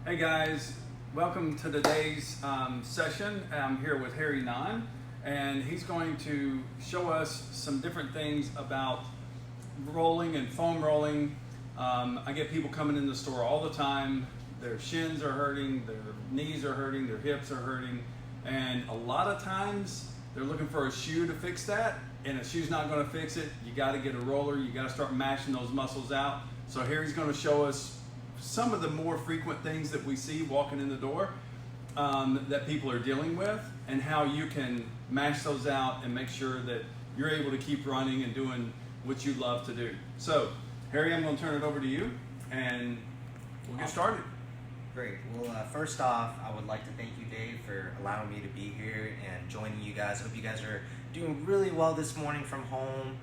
Hey guys, welcome to today's session. I'm here with Harry Nhan, and he's going to show us some different things about rolling and foam rolling. I get people coming in the store all the time. Their shins are hurting, their knees are hurting, their hips are hurting, and a lot of times they're looking for a shoe to fix that, and a shoe's not going to fix it. You got to get a roller. You got to start mashing those muscles out. So Harry's going to show us some of the more frequent things that we see walking in the door that people are dealing with, and how you can mash those out and make sure that you're able to keep running and doing what you love to do. So, Harry, I'm going to turn it over to you, and we'll get started. Great. Well, first off, I would like to thank you, Dave, for allowing me to be here and joining you guys. I hope you guys are doing really well this morning from home,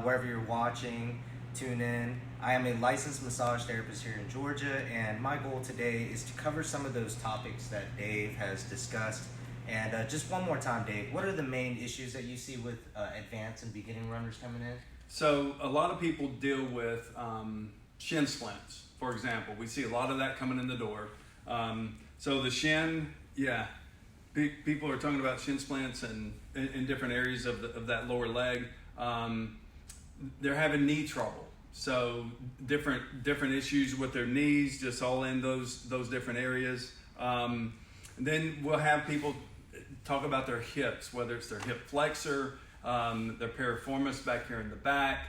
wherever you're watching. Tune in. I am a licensed massage therapist here in Georgia, and my goal today is to cover some of those topics that Dave has discussed. And just one more time, Dave, what are the main issues that you see with advanced and beginning runners coming in? So a lot of people deal with shin splints, for example. We see a lot of that coming in the door. So the shin, people are talking about shin splints and in different areas of that lower leg. They're having knee trouble. So different issues with their knees, just all in those different areas. Then we'll have people talk about their hips, whether it's their hip flexor, their piriformis back here in the back.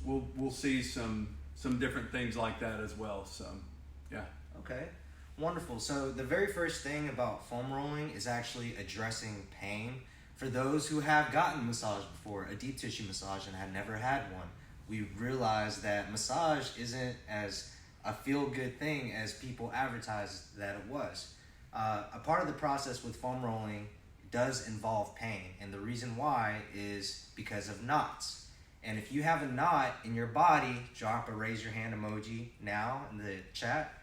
We'll see some different things like that as well. So, yeah. Okay, wonderful. So the very first thing about foam rolling is actually addressing pain. For those who have gotten massage before, a deep tissue massage, and have never had one, we realize that massage isn't as a feel-good thing as people advertised that it was. A part of the process with foam rolling does involve pain, and the reason why is because of knots. And if you have a knot in your body, drop a raise your hand emoji now in the chat.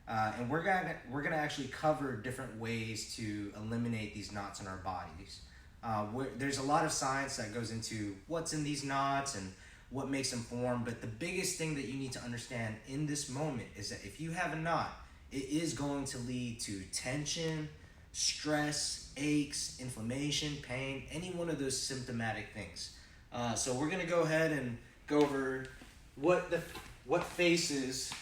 And we're gonna actually cover different ways to eliminate these knots in our bodies. There's a lot of science that goes into what's in these knots and what makes them form, but the biggest thing that you need to understand in this moment is that if you have a knot, it is going to lead to tension, stress, aches, inflammation, pain, any one of those symptomatic things. So we're gonna go ahead and go over what faces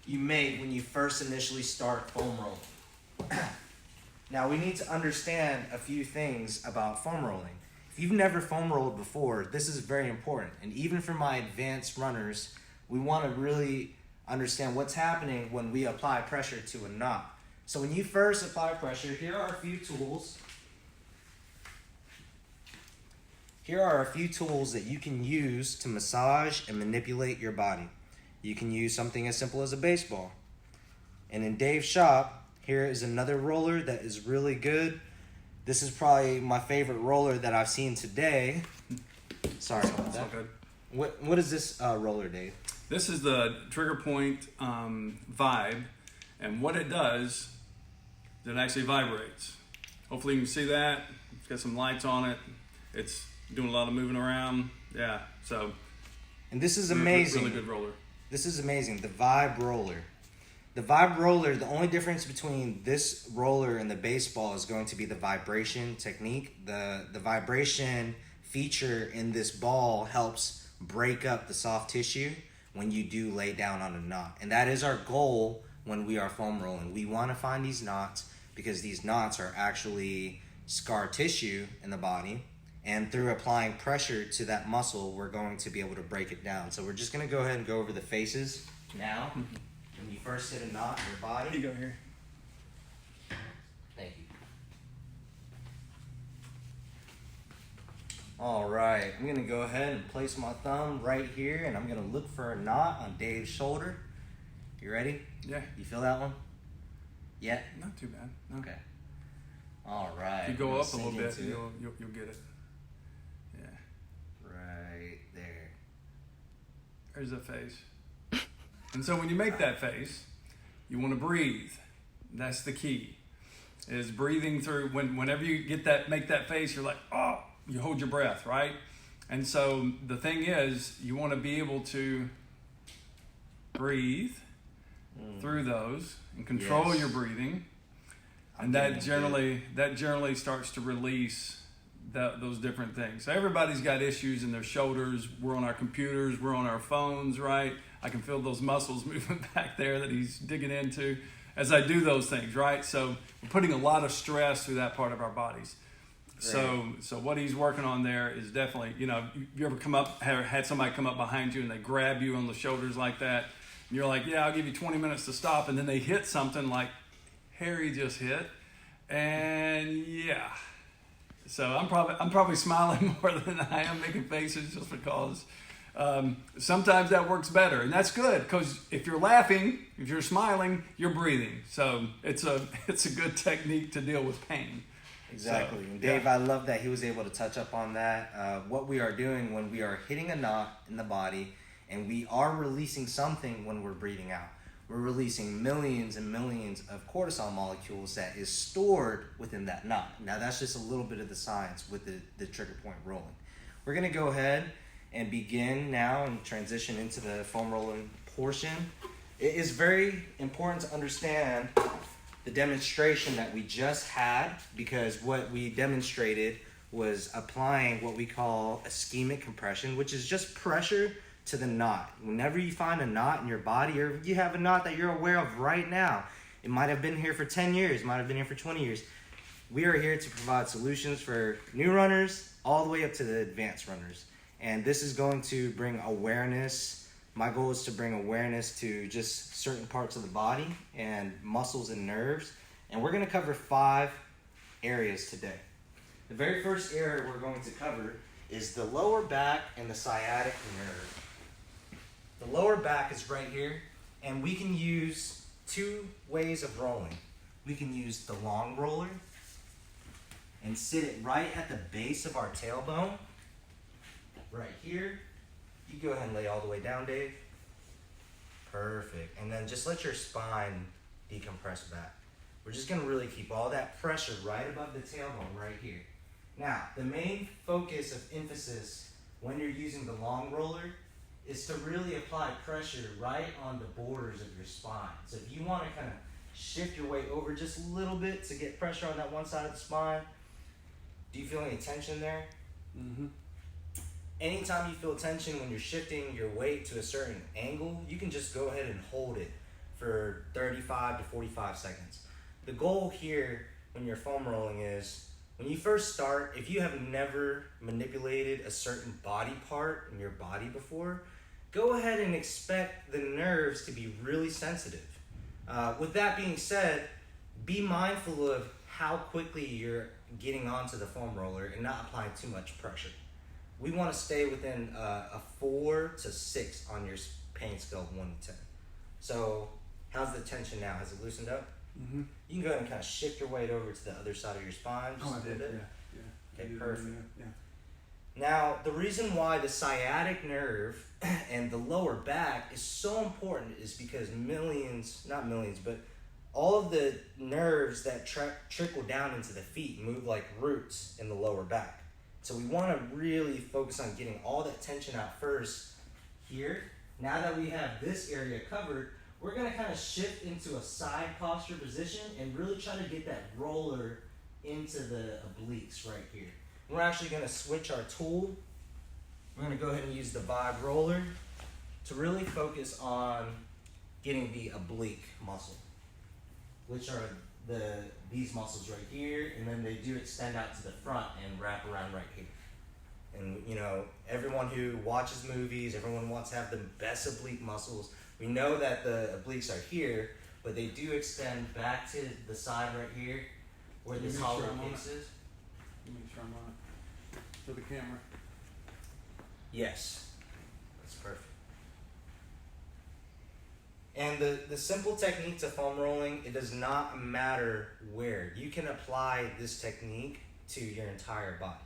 you make when you first initially start foam rolling. Now we need to understand a few things about foam rolling. If you've never foam rolled before, this is very important. And even for my advanced runners, we want to really understand what's happening when we apply pressure to a knot. So when you first apply pressure, here are a few tools. Here are a few tools that you can use to massage and manipulate your body. You can use something as simple as a baseball. And in Dave's shop, here is another roller that is really good. This is probably my favorite roller that I've seen today. Sorry about that. Good. What is this roller, Dave? This is the Trigger Point Vibe, and what it does is it actually vibrates. Hopefully you can see that. It's got some lights on it. It's doing a lot of moving around. Yeah, so. And this is amazing. Really good roller. This is amazing, the Vibe roller. The Vibe roller, the only difference between this roller and the baseball is going to be the vibration technique. The vibration feature in this ball helps break up the soft tissue when you do lay down on a knot. And that is our goal when we are foam rolling. We want to find these knots because these knots are actually scar tissue in the body. And through applying pressure to that muscle, we're going to be able to break it down. So we're just going to go ahead and go over the faces now. When you first hit a knot in your body. Here you go, here. Thank you. All right, I'm gonna go ahead and place my thumb right here, and I'm gonna look for a knot on Dave's shoulder. You ready? Yeah. You feel that one? Yeah? Not too bad. No. Okay. All right. If you go up a little bit, you'll get it. Yeah. Right there. There's a face. And so when you make that face, you want to breathe. That's the key. Is breathing through. Whenever you make that face, you're like, oh, you hold your breath, right? And so the thing is, you want to be able to breathe through those and control your breathing. And that generally starts to release those different things. So everybody's got issues in their shoulders. We're on our computers. We're on our phones, right? I can feel those muscles moving back there that he's digging into as I do those things, right? So we're putting a lot of stress through that part of our bodies. Right. So what he's working on there is definitely, you ever come up, had somebody come up behind you and they grab you on the shoulders like that, and you're like, yeah, I'll give you 20 minutes to stop, and then they hit something like Harry just hit, and yeah. So I'm probably smiling more than I am making faces just because sometimes that works better, and that's good because if you're laughing, if you're smiling, you're breathing. So it's a good technique to deal with pain. Exactly. So, and Dave, I love that he was able to touch up on that. What we are doing when we are hitting a knot in the body and we are releasing something when we're breathing out. We're releasing millions and millions of cortisol molecules that is stored within that knot. Now, that's just a little bit of the science with the trigger point rolling. We're going to go ahead and begin now and transition into the foam rolling portion. It is very important to understand the demonstration that we just had, because what we demonstrated was applying what we call ischemic compression, which is just pressure to the knot. Whenever you find a knot in your body, or you have a knot that you're aware of right now, it might have been here for 10 years, might have been here for 20 years. We are here to provide solutions for new runners all the way up to the advanced runners. And this is going to bring awareness. My goal is to bring awareness to just certain parts of the body and muscles and nerves. And we're going to cover 5 areas today. The very first area we're going to cover is the lower back and the sciatic nerve. The lower back is right here, and we can use 2 ways of rolling. We can use the long roller and sit it right at the base of our tailbone, right here. You go ahead and lay all the way down, Dave. Perfect. And then just let your spine decompress back. We're just going to really keep all that pressure right above the tailbone right here. Now, the main focus of emphasis when you're using the long roller is to really apply pressure right on the borders of your spine. So if you want to kind of shift your weight over just a little bit to get pressure on that one side of the spine, do you feel any tension there? Mm-hmm. Anytime you feel tension when you're shifting your weight to a certain angle, you can just go ahead and hold it for 35 to 45 seconds. The goal here when you're foam rolling is, when you first start, if you have never manipulated a certain body part in your body before, go ahead and expect the nerves to be really sensitive. With that being said, be mindful of how quickly you're getting onto the foam roller and not applying too much pressure. We want to stay within a 4 to 6 on your pain scale of 1 to 10. So how's the tension now? Has it loosened up? Mm-hmm. You can go ahead and kind of shift your weight over to the other side of your spine. Just a little bit. Yeah. Okay, perfect. Yeah. Now, the reason why the sciatic nerve and the lower back is so important is because all of the nerves that trickle down into the feet move like roots in the lower back. So we want to really focus on getting all that tension out first here. Now that we have this area covered, we're going to kind of shift into a side posture position and really try to get that roller into the obliques right here. We're actually going to switch our tool. We're going to go ahead and use the Vibe roller to really focus on getting the oblique muscle, which are these muscles right here, and then they do extend out to the front and wrap around right here. And everyone who watches movies, everyone wants to have the best oblique muscles. We know that the obliques are here, but they do extend back to the side right here where this hollow case is. Let me make sure I'm on it. For the camera. Yes, that's perfect. And the simple technique to foam rolling, it does not matter where. You can apply this technique to your entire body,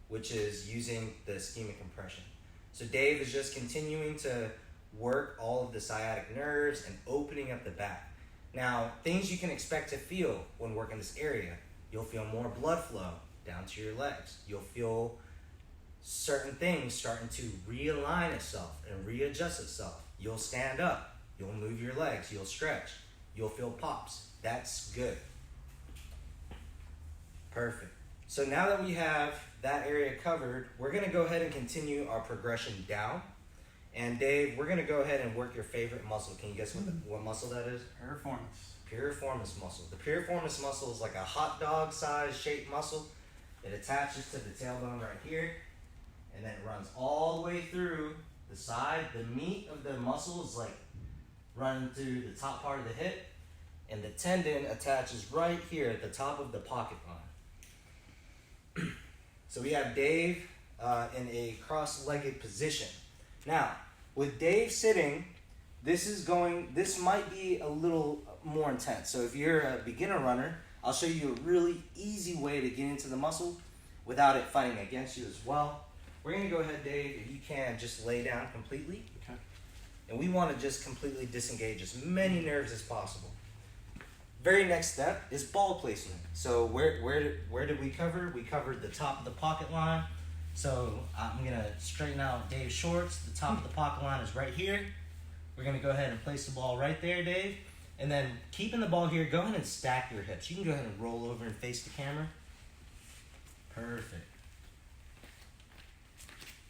which is using the ischemic compression. So Dave is just continuing to work all of the sciatic nerves and opening up the back. Now, things you can expect to feel when working this area. You'll feel more blood flow down to your legs. You'll feel certain things starting to realign itself and readjust itself. You'll stand up. You'll move your legs, you'll stretch, you'll feel pops. That's good. Perfect. So now that we have that area covered, we're gonna go ahead and continue our progression down. And Dave, we're gonna go ahead and work your favorite muscle. Can you guess what muscle that is? Piriformis. Piriformis muscle. The piriformis muscle is like a hot dog size shaped muscle. It attaches to the tailbone right here, and then it runs all the way through the side. The meat of the muscle is like running through the top part of the hip, and the tendon attaches right here at the top of the pocket line. So we have Dave in a cross-legged position. Now, with Dave sitting, this might be a little more intense. So if you're a beginner runner, I'll show you a really easy way to get into the muscle without it fighting against you as well. We're gonna go ahead, Dave, if you can, just lay down completely. Okay. And we wanna just completely disengage as many nerves as possible. Very next step is ball placement. So where did we cover? We covered the top of the pocket line. So I'm gonna straighten out Dave's shorts. The top of the pocket line is right here. We're gonna go ahead and place the ball right there, Dave. And then keeping the ball here, go ahead and stack your hips. You can go ahead and roll over and face the camera. Perfect.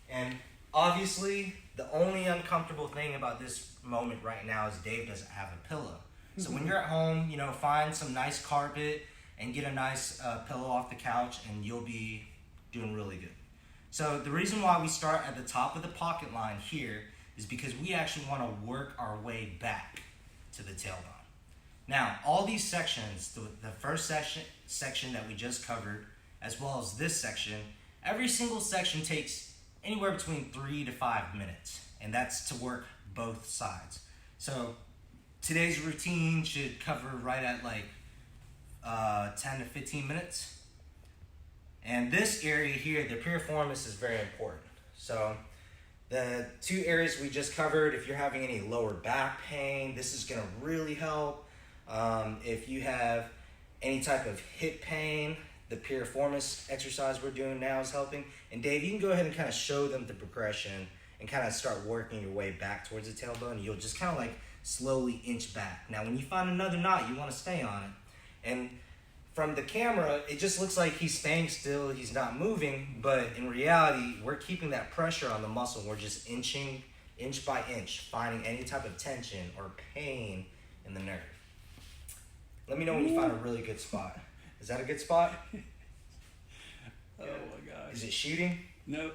And obviously, the only uncomfortable thing about this moment right now is Dave doesn't have a pillow. So when you're at home, find some nice carpet and get a nice pillow off the couch, and you'll be doing really good. So the reason why we start at the top of the pocket line here is because we actually want to work our way back to the tailbone. Now, all these sections, the first section that we just covered, as well as this section, every single section takes anywhere between 3 to 5 minutes, and that's to work both sides. So today's routine should cover right at like 10 to 15 minutes. And this area here, the piriformis, is very important. So the two areas we just covered, if you're having any lower back pain, this is gonna really help. If you have any type of hip pain, the piriformis exercise we're doing now is helping. And Dave, you can go ahead and kind of show them the progression and kind of start working your way back towards the tailbone. You'll just kind of like slowly inch back. Now, when you find another knot, you want to stay on it. And from the camera, it just looks like he's staying still, he's not moving, but in reality, we're keeping that pressure on the muscle. We're just inching, inch by inch, finding any type of tension or pain in the nerve. Let me know when you find a really good spot. Is that a good spot? Oh my gosh. Is it shooting? Nope.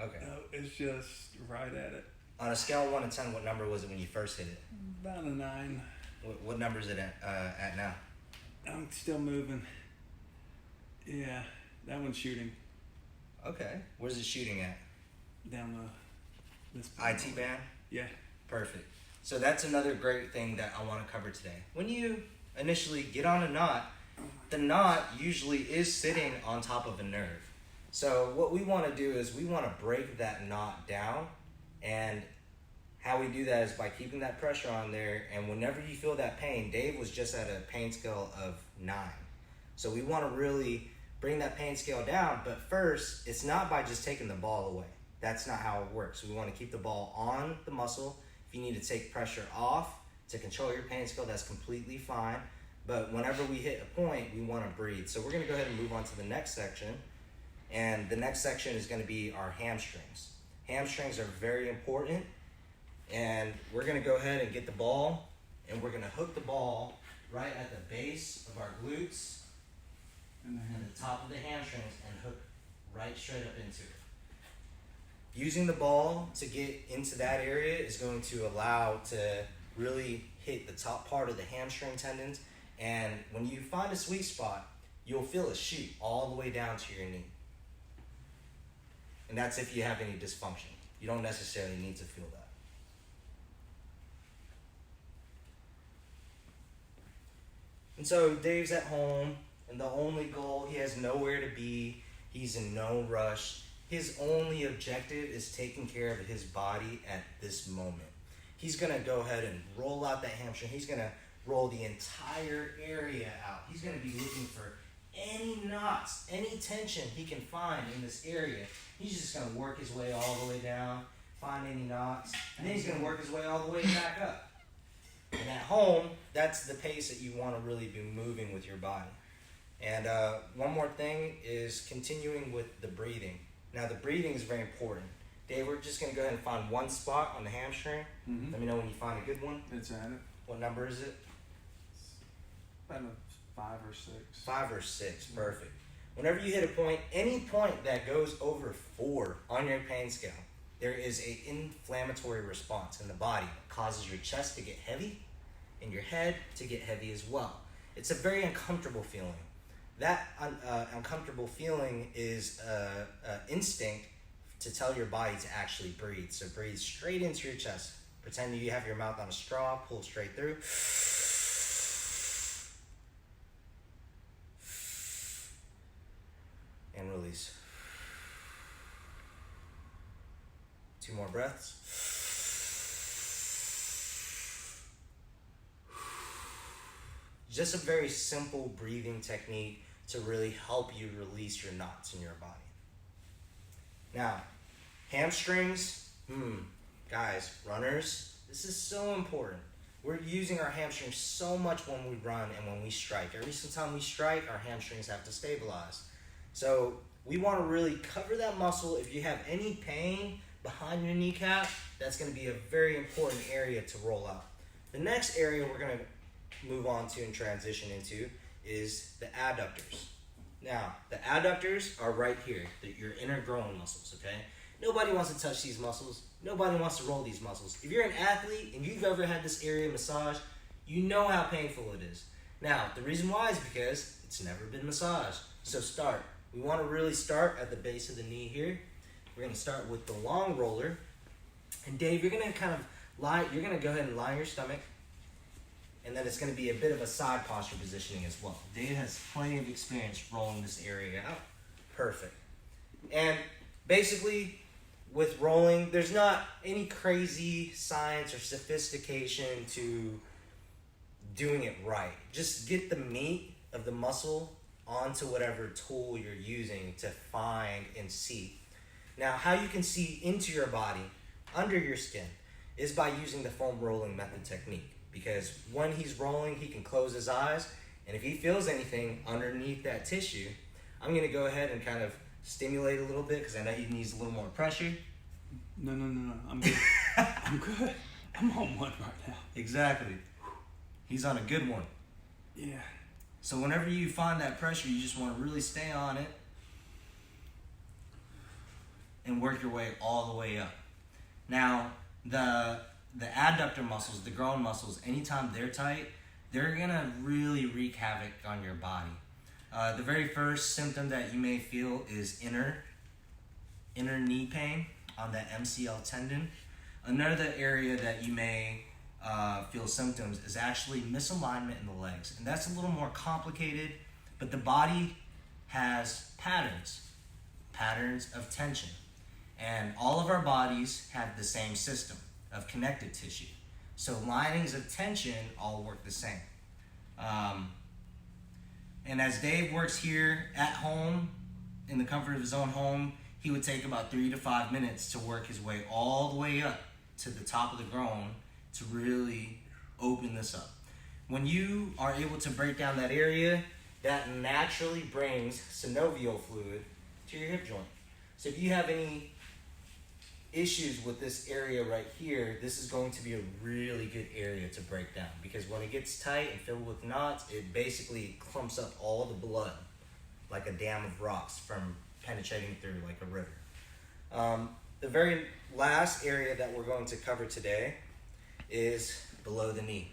Okay. No, it's just right at it. On a scale of 1 to 10, what number was it when you first hit it? About a 9. What number is it at now? I'm still moving. Yeah, that one's shooting. Okay. Where's it shooting at? Down this IT band? Yeah. Perfect. So that's another great thing that I want to cover today. When you initially get on a knot, the knot usually is sitting on top of a nerve. So what we want to do is we want to break that knot down, and how we do that is by keeping that pressure on there. And whenever you feel that pain, Dave was just at a pain scale of 9. So we want to really bring that pain scale down. But first, it's not by just taking the ball away. That's not how it works. We want to keep the ball on the muscle. If you need to take pressure off to control your pain scale, that's completely fine. But whenever we hit a point, we want to breathe. So we're going to go ahead and move on to the next section. And the next section is going to be our hamstrings. Hamstrings are very important. And we're gonna go ahead and get the ball, and we're gonna hook the ball right at the base of our glutes and the top of the hamstrings, and hook right straight up into it. Using the ball to get into that area is going to allow to really hit the top part of the hamstring tendons. And when you find a sweet spot, you'll feel it shoot all the way down to your knee. And that's if you have any dysfunction. You don't necessarily need to feel that. And so Dave's at home, and the only goal, he has nowhere to be, he's in no rush. His only objective is taking care of his body at this moment. He's gonna go ahead and roll out that hamstring. He's gonna roll the entire area out. He's gonna be looking for any knots, any tension he can find in this area. He's just gonna work his way all the way down, find any knots, and then he's gonna work his way all the way back up. And at home, that's the pace that you want to really be moving with your body. And one more thing is continuing with the breathing. Now, the breathing is very important. Dave, we're just going to go ahead and find one spot on the hamstring. Mm-hmm. Let me know when you find a good one. It's at it. What number is it? About a 5 or 6. 5 or 6, perfect. Whenever you hit a point, any point that goes over 4 on your pain scale, there is an inflammatory response in the body that causes your chest to get heavy and your head to get heavy as well. It's a very uncomfortable feeling. That uncomfortable feeling is an instinct to tell your body to actually breathe. So breathe straight into your chest. Pretend you have your mouth on a straw, pull straight through. And release. 2 more breaths. Just a very simple breathing technique to really help you release your knots in your body. Now, hamstrings, guys, runners, this is so important. We're using our hamstrings so much when we run and when we strike. Every single time we strike, our hamstrings have to stabilize. So we want to really cover that muscle. If you have any pain behind your kneecap, that's going to be a very important area to roll out. The next area we're going to move on to and transition into is the adductors. Now, the adductors are right here, your inner groin muscles, okay? Nobody wants to touch these muscles. Nobody wants to roll these muscles. If you're an athlete and you've ever had this area massaged, you know how painful it is. Now, the reason why is because it's never been massaged. So start. We want to really start at the base of the knee here. We're going to start with the long roller. And Dave, you're going to kind of you're going to go ahead and lie on your stomach. And then it's going to be a bit of a side posture positioning as well. Dave has plenty of experience rolling this area out. Perfect. And basically, with rolling, there's not any crazy science or sophistication to doing it right. Just get the meat of the muscle onto whatever tool you're using to find and see. Now, how you can see into your body, under your skin, is by using the foam rolling method technique. Because when he's rolling, he can close his eyes, and if he feels anything underneath that tissue, I'm going to go ahead and kind of stimulate a little bit because I know he needs a little more pressure. No. I'm good. I'm good. I'm on one right now. Exactly. He's on a good one. Yeah. So whenever you find that pressure, you just want to really stay on it and work your way all the way up. Now, the adductor muscles, the groin muscles, anytime they're tight, they're going to really wreak havoc on your body. The very first symptom that you may feel is inner knee pain on the MCL tendon. Another area that you may feel symptoms is actually misalignment in the legs. And that's a little more complicated, but the body has patterns of tension. And all of our bodies have the same system of connective tissue. So linings of tension all work the same. And as Dave works here at home, in the comfort of his own home, he would take about 3 to 5 minutes to work his way all the way up to the top of the groin to really open this up. When you are able to break down that area, that naturally brings synovial fluid to your hip joint. So if you have any issues with this area right here, this is going to be a really good area to break down, because when it gets tight and filled with knots, it basically clumps up all the blood like a dam of rocks from penetrating through like a river. The very last area that we're going to cover today is below the knee.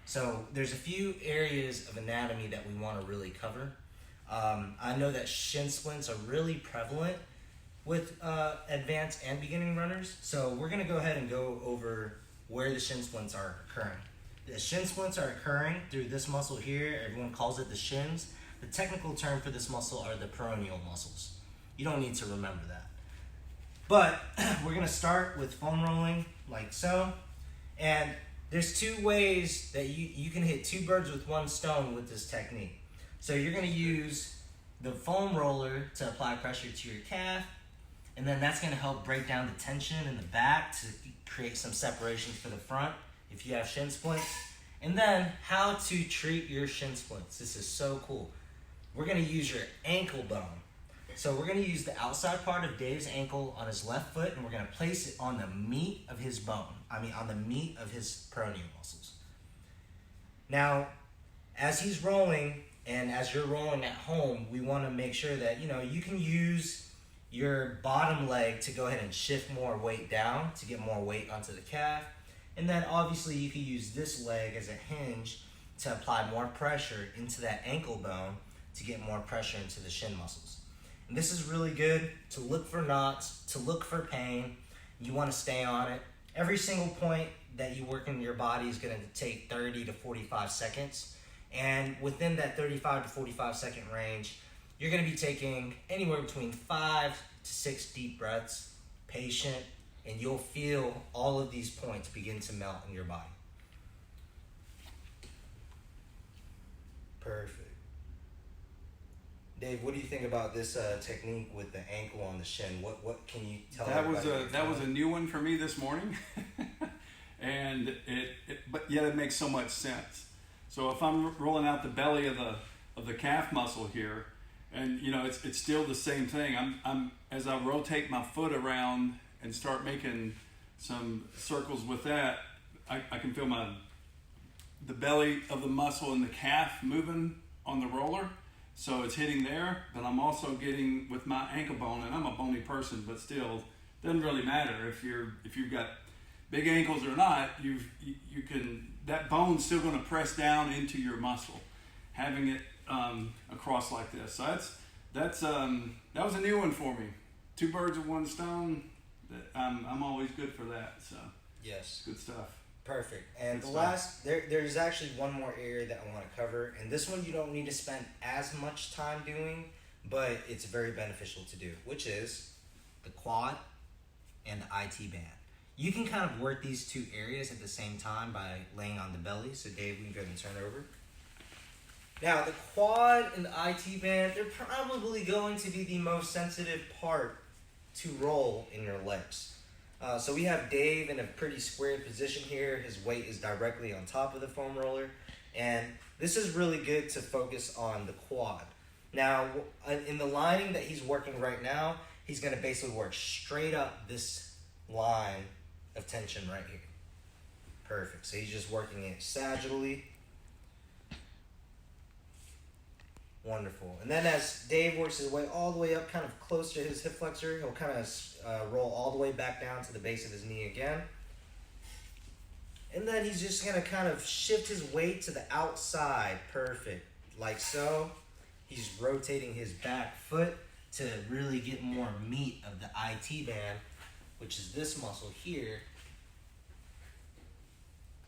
So there's a few areas of anatomy that we want to really cover. I know that shin splints are really prevalent with advanced and beginning runners. So we're going to go ahead and go over where the shin splints are occurring. The shin splints are occurring through this muscle here. Everyone calls it the shins. The technical term for this muscle are the peroneal muscles. You don't need to remember that. But we're going to start with foam rolling like so. And there's 2 ways that you can hit 2 birds with 1 stone with this technique. So you're going to use the foam roller to apply pressure to your calf, and then that's going to help break down the tension in the back to create some separations for the front if you have shin splints. And then how to treat your shin splints. This is so cool. We're going to use your ankle bone. So we're going to use the outside part of Dave's ankle on his left foot, and we're going to place it on the meat of his bone. On the meat of his peroneal muscles. Now, as he's rolling, and as you're rolling at home, we want to make sure that, you can use your bottom leg to go ahead and shift more weight down to get more weight onto the calf. And then obviously you can use this leg as a hinge to apply more pressure into that ankle bone to get more pressure into the shin muscles. And this is really good to look for knots, to look for pain. You want to stay on it. Every single point that you work in your body is going to take 30 to 45 seconds. And within that 35 to 45 second range, you're going to be taking anywhere between 5 to 6 deep breaths, patient, and you'll feel all of these points begin to melt in your body. Perfect. Dave, what do you think about this technique with the ankle on the shin? What can you tell everybody? That was a new one for me this morning, and but yet it makes so much sense. So if I'm rolling out the belly of the calf muscle here, and it's still the same thing. I'm as I rotate my foot around and start making some circles with that, I can feel the belly of the muscle in the calf moving on the roller. So it's hitting there, but I'm also getting with my ankle bone, and I'm a bony person, but still, doesn't really matter if you've got big ankles or not. You can, that bone's still going to press down into your muscle, having it across like this. So that was a new one for me. 2 birds with 1 stone. I'm always good for that. So yes, good stuff. Perfect. And the last, there's actually one more area that I want to cover, and this one you don't need to spend as much time doing, but it's very beneficial to do, which is the quad and the IT band. You can kind of work these 2 areas at the same time by laying on the belly. So Dave, we can go ahead and turn over. Now the quad and the IT band, they're probably going to be the most sensitive part to roll in your legs. So we have Dave in a pretty squared position here. His weight is directly on top of the foam roller. And this is really good to focus on the quad. Now, in the lining that he's working right now, he's going to basically work straight up this line of tension right here. Perfect. So he's just working it sagittally. Wonderful. And then as Dave works his way all the way up, kind of close to his hip flexor, he'll kind of roll all the way back down to the base of his knee again. And then he's just going to kind of shift his weight to the outside. Perfect. Like so. He's rotating his back foot to really get more meat of the IT band, which is this muscle here,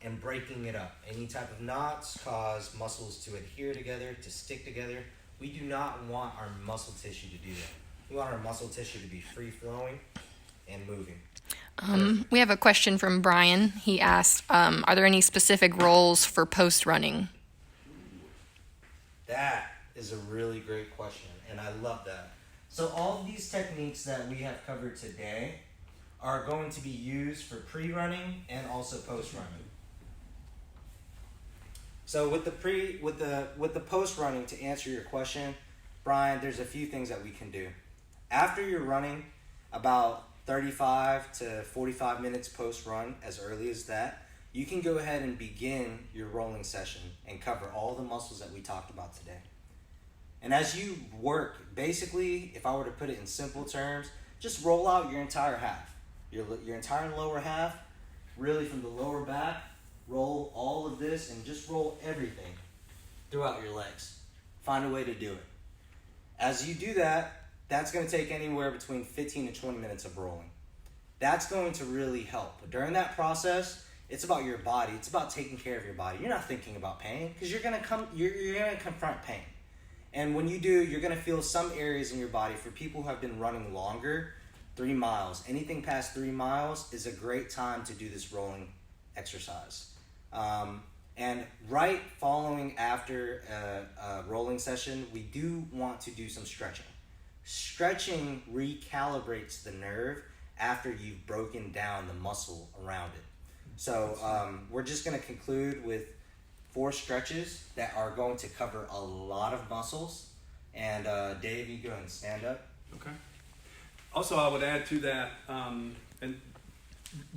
and breaking it up. Any type of knots cause muscles to adhere together, to stick together. We do not want our muscle tissue to do that. We want our muscle tissue to be free-flowing and moving. We have a question from Brian. He asked, are there any specific roles for post-running? That is a really great question, and I love that. So all of these techniques that we have covered today are going to be used for pre-running and also post-running. So with the post-running, to answer your question, Brian, there's a few things that we can do. After you're running, about 35 to 45 minutes post-run, as early as that, you can go ahead and begin your rolling session and cover all the muscles that we talked about today. And as you work, basically, if I were to put it in simple terms, just roll out your entire half. Your entire lower half, really from the lower back, roll all of this and just roll everything throughout your legs. Find a way to do it. As you do that, that's going to take anywhere between 15 to 20 minutes of rolling. That's going to really help. But during that process, it's about your body. It's about taking care of your body. You're not thinking about pain because you're going to confront pain. And when you do, you're going to feel some areas in your body. For people who have been running longer, 3 miles, anything past 3 miles is a great time to do this rolling exercise. And right following after a rolling session, we do want to do some stretching. Stretching recalibrates the nerve after you've broken down the muscle around it. So we're just going to conclude with 4 stretches that are going to cover a lot of muscles. And Dave, you go ahead and stand up. Okay. Also, I would add to that, and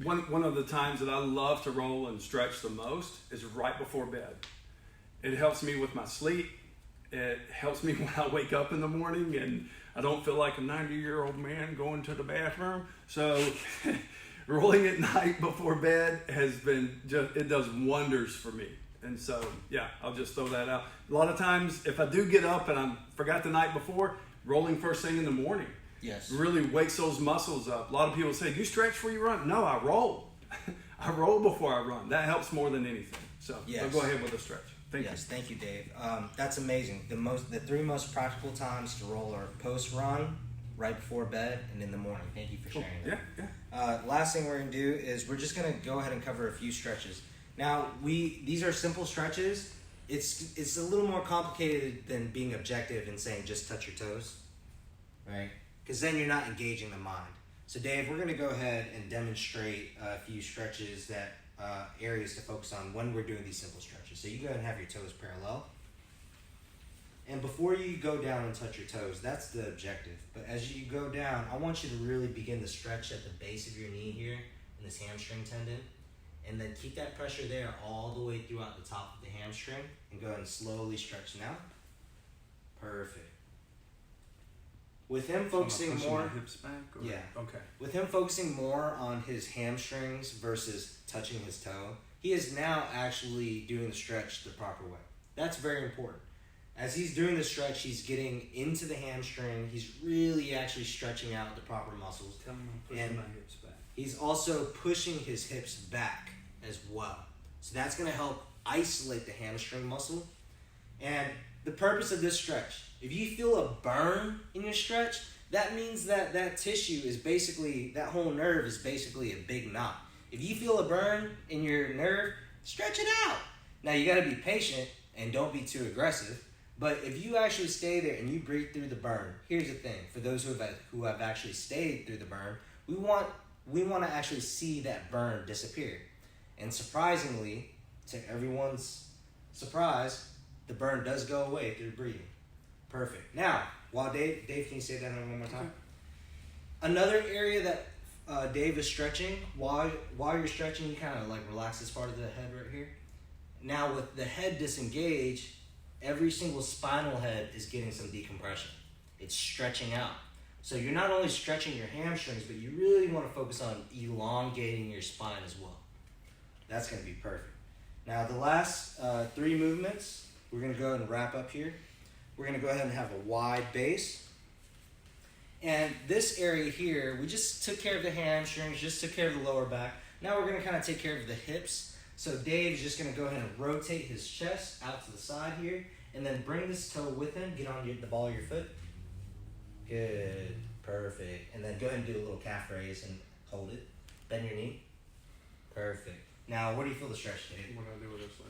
one of the times that I love to roll and stretch the most is right before bed. It helps me with my sleep. It helps me when I wake up in the morning and I don't feel like a 90-year-old man going to the bathroom. So rolling at night before bed it does wonders for me. And so, yeah, I'll just throw that out. A lot of times, if I do get up and I forgot the night before, rolling first thing in the morning really wakes those muscles up. A lot of people say, do you stretch before you run? No, I roll. I roll before I run. That helps more than anything. So go ahead with the stretch. Thank you. Thank you, Dave. That's amazing. The 3 most practical times to roll are post-run, right before bed, and in the morning. Thank you for sharing that. Yeah. Last thing we're going to do is we're just going to go ahead and cover a few stretches. Now, these are simple stretches. It's a little more complicated than being objective and saying just touch your toes, right? Because then you're not engaging the mind. So Dave, we're going to go ahead and demonstrate a few stretches that areas to focus on when we're doing these simple stretches. So you go ahead and have your toes parallel. And before you go down and touch your toes, that's the objective. But as you go down, I want you to really begin to stretch at the base of your knee here in this hamstring tendon. And then keep that pressure there all the way throughout the top of the hamstring. And go ahead and slowly stretch now. Perfect. With him focusing more, hips back, or? Yeah. Okay. With him focusing more on his hamstrings versus touching his toe, he is now actually doing the stretch the proper way. That's very important. As he's doing the stretch, he's getting into the hamstring. He's really actually stretching out the proper muscles. Tell him I'm pushing my hips back. He's also pushing his hips back as well. So that's going to help isolate the hamstring muscle. And the purpose of this stretch, if you feel a burn in your stretch, that means that tissue is basically, that whole nerve is basically a big knot. If you feel a burn in your nerve, stretch it out. Now you got to be patient and don't be too aggressive. But if you actually stay there and you breathe through the burn, here's the thing. For those who have actually stayed through the burn, we want to actually see that burn disappear. And surprisingly, to everyone's surprise, the burn does go away through breathing. Perfect. Now, while Dave, can you say that one more time? Another area that Dave is stretching, while you're stretching, you kind of like relax this part of the head right here. Now, with the head disengaged, every single spinal head is getting some decompression. It's stretching out. So you're not only stretching your hamstrings, but you really want to focus on elongating your spine as well. That's going to be perfect. Now, the last 3 movements, we're going to go ahead and wrap up here. We're going to go ahead and have a wide base. And this area here, we just took care of the hamstrings, just took care of the lower back. Now we're going to kind of take care of the hips. So Dave's just going to go ahead and rotate his chest out to the side here, and then bring this toe with him. Get on the ball of your foot. Good. Perfect. And then go ahead and do a little calf raise and hold it. Bend your knee. Perfect. Now, where do you feel the stretch, Dave? What do I do with this leg?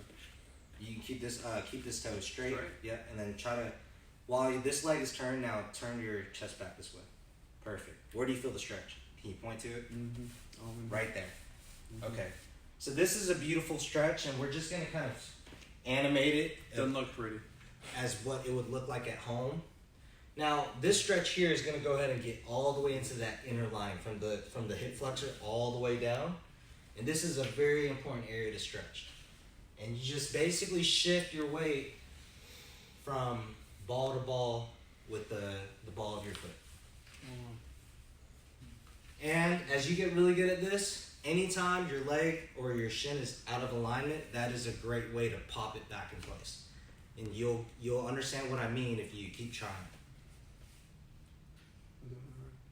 You can keep this toe straight. Straight. Yep. And then try to, while this leg is turned, now turn your chest back this way. Perfect. Where do you feel the stretch? Can you point to it? Mm-hmm. Right there. Mm-hmm. Okay. So this is a beautiful stretch, and we're just going to kind of animate it. Doesn't look pretty. As what it would look like at home. Now, this stretch here is going to go ahead and get all the way into that inner line from the hip flexor all the way down. And this is a very important area to stretch. And you just basically shift your weight from ball to ball with the ball of your foot. And as you get really good at this, anytime your leg or your shin is out of alignment, that is a great way to pop it back in place. And you'll understand what I mean if you keep trying.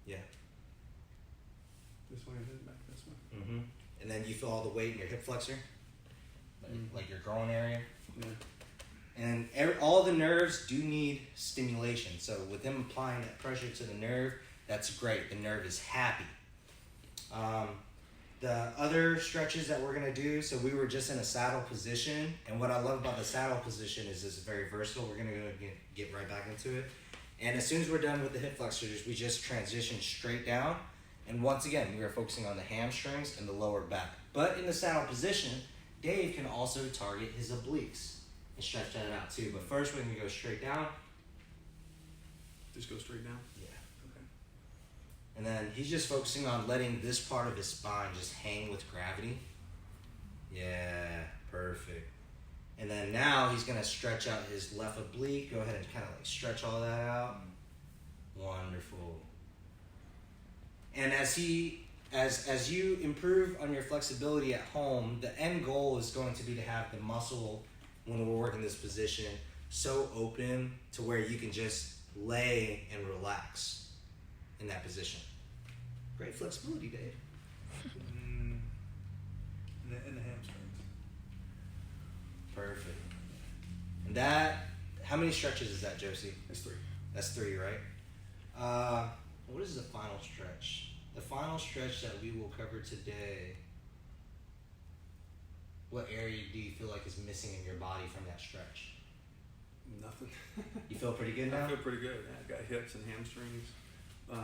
Yeah. This way and then back this way. Mm-hmm. And then you feel all the weight in your hip flexor, like your groin area. Yeah. And all the nerves do need stimulation. So with them applying that pressure to the nerve, that's great. The nerve is happy. The other stretches that we're going to do, so we were just in a saddle position. And what I love about the saddle position is it's very versatile. We're going to go get right back into it. And as soon as we're done with the hip flexors, we just transition straight down. And once again, we are focusing on the hamstrings and the lower back. But in the saddle position, Dave can also target his obliques and stretch that out too. But first, we're going to go straight down. Just go straight down? Yeah. Okay. And then he's just focusing on letting this part of his spine just hang with gravity. Yeah, perfect. And then now he's going to stretch out his left oblique. Go ahead and kind of like stretch all that out. Wonderful. And as you improve on your flexibility at home, the end goal is going to be to have the muscle, when we're working this position, so open to where you can just lay and relax in that position. Great flexibility, Dave. In the hamstrings. Perfect. And that, how many stretches is that, Josie? That's 3. That's 3, right? What is the final stretch? The final stretch that we will cover today, what area do you feel like is missing in your body from that stretch? Nothing. You feel pretty good now? I feel pretty good. Yeah, I've got hips and hamstrings.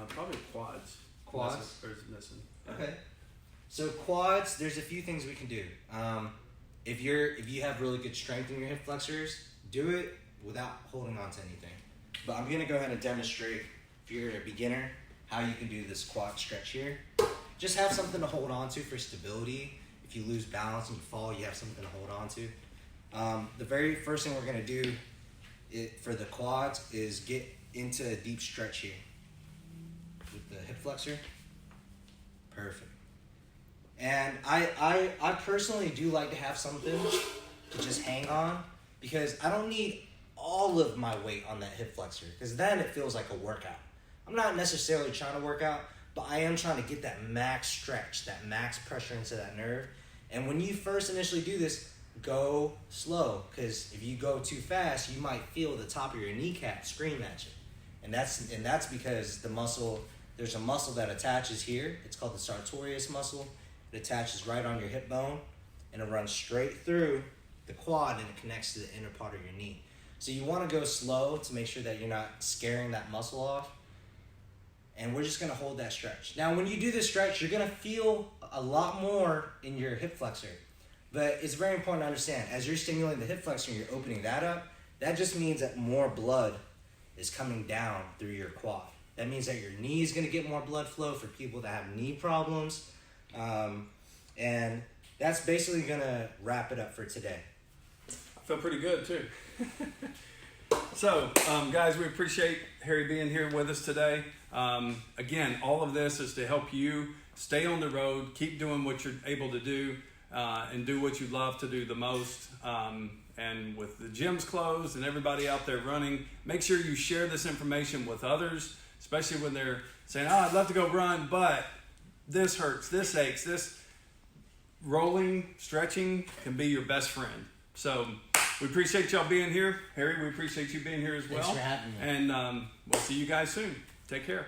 Probably quads. Quads? Or is missing. Okay. So quads, there's a few things we can do. If you have really good strength in your hip flexors, do it without holding on to anything. But I'm gonna go ahead and demonstrate, if you're a beginner, how you can do this quad stretch here. Just have something to hold on to for stability. If you lose balance and you fall, you have something to hold on to. The very first thing we're gonna do for the quads is get into a deep stretch here with the hip flexor. Perfect. And I personally do like to have something to just hang on, because I don't need all of my weight on that hip flexor, because then it feels like a workout. I'm not necessarily trying to work out, but I am trying to get that max stretch, that max pressure into that nerve. And when you first initially do this, go slow, because if you go too fast, you might feel the top of your kneecap scream at you. And that's because there's a muscle that attaches here. It's called the sartorius muscle. It attaches right on your hip bone, and it runs straight through the quad, and it connects to the inner part of your knee. So you want to go slow to make sure that you're not scaring that muscle off. And we're just going to hold that stretch. Now, when you do this stretch, you're going to feel a lot more in your hip flexor. But it's very important to understand, as you're stimulating the hip flexor and you're opening that up, that just means that more blood is coming down through your quad. That means that your knee is going to get more blood flow for people that have knee problems. And that's basically going to wrap it up for today. I feel pretty good too. So, guys, we appreciate Harry being here with us today. Again, all of this is to help you stay on the road, keep doing what you're able to do, and do what you love to do the most. And with the gyms closed and everybody out there running, make sure you share this information with others, especially when they're saying, "Oh, I'd love to go run, but this hurts, this aches." This rolling, stretching can be your best friend. So we appreciate y'all being here. Harry, we appreciate you being here as well. Thanks for having me. And we'll see you guys soon. Take care.